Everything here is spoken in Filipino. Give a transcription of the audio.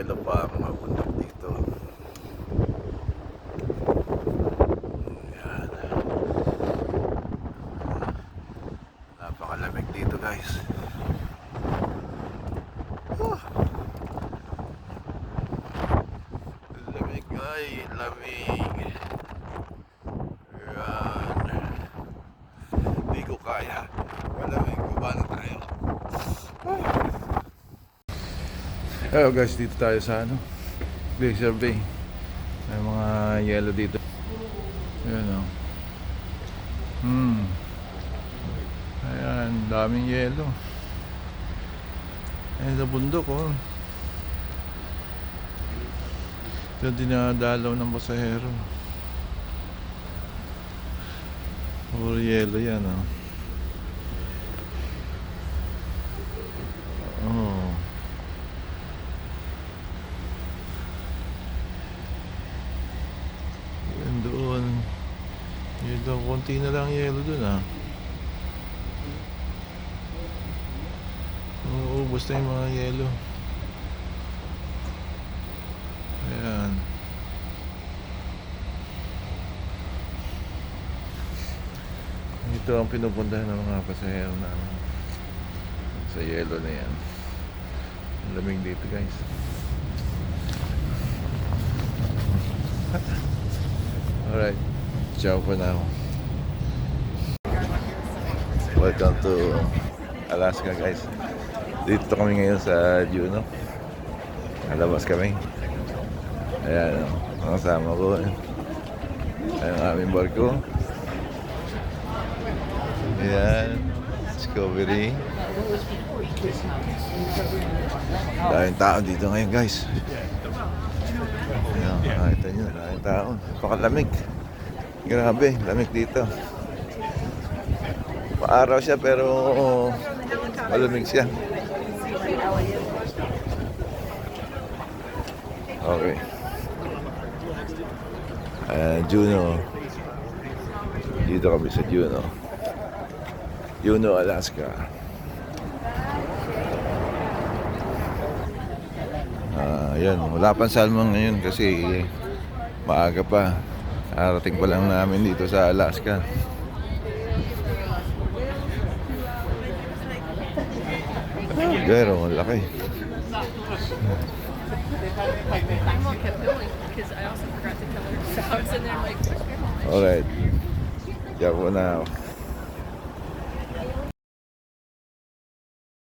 yelo pa ang mga bundok dito. Yan. Napakalamig dito guys. Lamig ay, lamig. Yan. Hindi ko kaya. Malamig, baba na tayo. Hello guys, dito tayo sa Glacier Bay. May mga yelo dito. Ayan o. Ayan, daming yelo. Ayan sa bundok o. Ito dinadalaw ng pasahero. Puro yelo yan o. Oh. Yan doon. Yun doon, konti na lang yelo doon Uubos na yung mga yelo. Ayan. Ito ang pinupuntahan ng mga pasahero namin. Sa yelo na yan. Ang lamig dito guys. Alright, ciao for now. Welcome to Alaska guys. Dito kami ngayon sa Juneau. Nalabas kami. Ayan, ang kasama ko. Ayan ang aming barko. Ayan, Discovery. Daming tao dito ngayon guys. Ayan, nakita nyo, daming tao. Pakalamig. Grabe, lamig dito. Paaraw siya pero malamig siya. Okay. Juneau. Dito kami sa Juneau. Juneau, Alaska. Yan, wala pang salmon ngayon kasi maaga pa. Arating pa lang namin dito sa Alaska. Pero ang laki. Alright. Diyan po na ako.